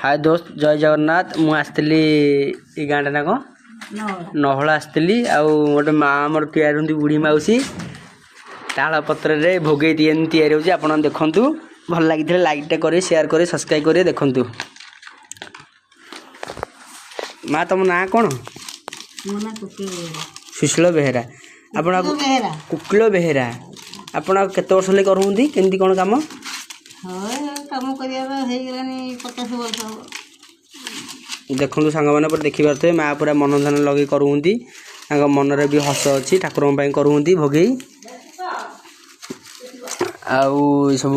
हाय दोस्त जय जगन्नाथ मु आसली ई गाँटा ना कौन नहला आसली आउ गोटे माँ मोर तैयारी बुढ़ी मौसी ताल पत्र भोगे या आप देखु भल लगी लाइक टे करें शेयर करें सब्सक्राइब करें देखु माँ तुम ना कौन सुशील बेहेरा आप कुकिल बेहेरा आपड़ केत वर्ष लगे करूँ केमती कौन कम देखु सांग मैंने देखी पारे माँ पूरा मन ध्यान लगे करुँगी मन में भी हस अच्छी ठाकुर करुँ भोगे आउ सब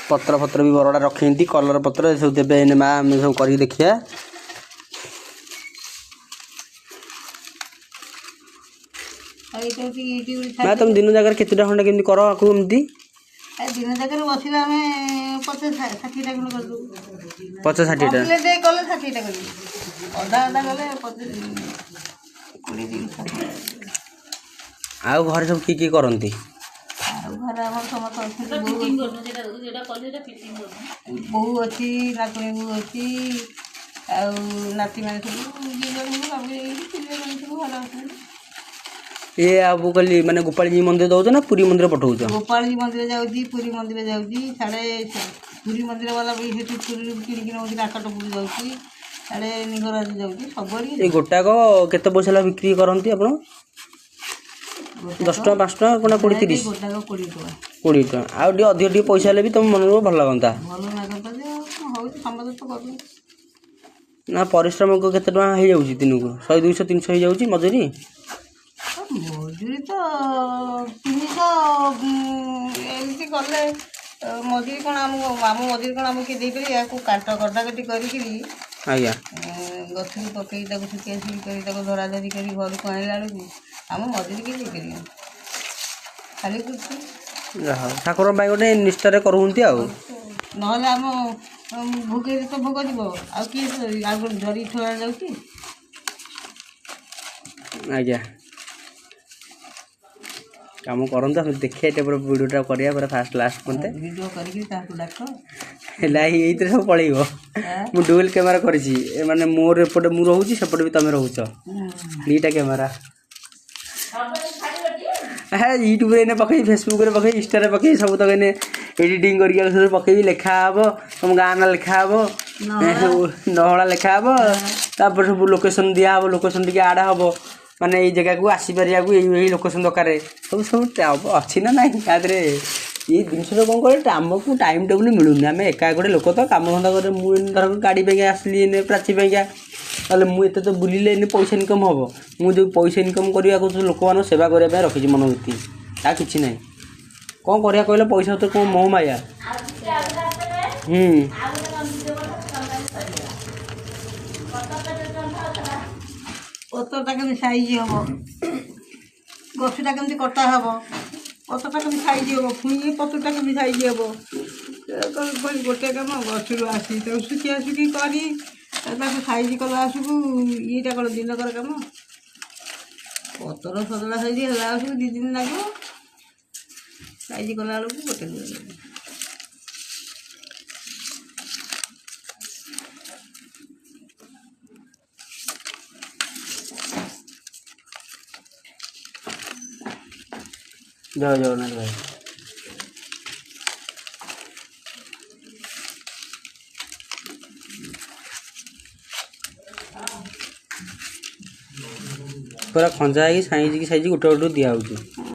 पत्र फत्र भी बरड़ा रखी कलर पत्र सब देवे माँ आम सब कर देखिया माँ तुम दिन जगह केतटा खंडा केमती कर एमती दिन जगह बसला आम 50-60 कर 50-60 कले 60 कर अधा अधा गले 20-30 आउ घर सब किए करती घर आम समस्त बहु अच्छी नातुणी बो अच्छी नाती मैंने सब ये अब कल माने गोपाल जी मंदिर दौच ना पूरी मंदिर पठाऊच गोपाल जी मंदिर जाऊँगी पूरी मंदिर जाऊँगी साढ़े पूरी मंदिर वाला भी से पूरी किणिकी नौ नाकटपुर जाऊँगी साढ़े निगराज जाऊँगी सब ये गोटाक केते पैसा बिक्री करती आप 10 टका 5 टका कोना 20-30 गोटाक 20 टका आउ टी अधिक पैसा भी तुम मन को भल लगता समझ तो कर ना परिश्रम को केते टका हो जाउची दिन को 100-200-300 हो जाउची मजूरी मजूरी तो 300 एमती गले मजूरी कौन आम मजूरी कौन आम किए या काट कटाकटी करी आज्ञा गछ पकई सुखिया सुखी कर धरा धरी कर घर को आने बेलू आम मजूरी किए देकर खाली ठाकुर गोटे निष्ठार करुँगी ना आम भोगे तो भोग जीव आ किए आ जरी ठोला जाऊँगी आज्ञा काम करते हम देखिए वीडियोटा करिया पूरा फास्ट लास्ट मत वीडियो करके ये सब पलैब मुझे डुएल कैमेरा करी माने मोर एपटे मुझे रोचे सेपटे भी तुम रोच दीटा कैमेरा हाँ यूट्यूब रे पकई फेसबुक रे पकई इंस्टा रे पकई सब तक एडिटिंग करके पकई लिखा हे तुम गाँ ना लिखा हे नहला लिखा हे सब लोकेशन दिया हे लोकेशन टी आड हम माने ये जगह को आसीपर यही लोकेशन दरकार सब सब अच्छी ना ना ये जिन कौन कर आमको टाइम टेबुल मिलूनी आम एका गोटे लोक तो कम धंदा कर धर गाड़ी पे आसली प्राची ना मुझे तो बुलिले पैसा इनकम हम मुझे पैसा इनकम करने लोक मान सेवा करने रखी मनोवृत्ति आ कि ना कौन कर कहले पैसा तो कौन मोह माया पत्रटा केमती साइज हम गछटा केमती कटा हम पत्रटा केमती साइज हम पुणी पत्रटा केमती साइज हम गोटे कम गछरू आसी सुखिया सुखी कर साइज कला आसकू ये कौन दिनकर कम पतर सजड़ा साइज है 2 दिन लगे साइज कला बेलू गोटे दिन जय जगन्नाथ भाई पूरा खंजा है साइज की गोटे गोटे दिया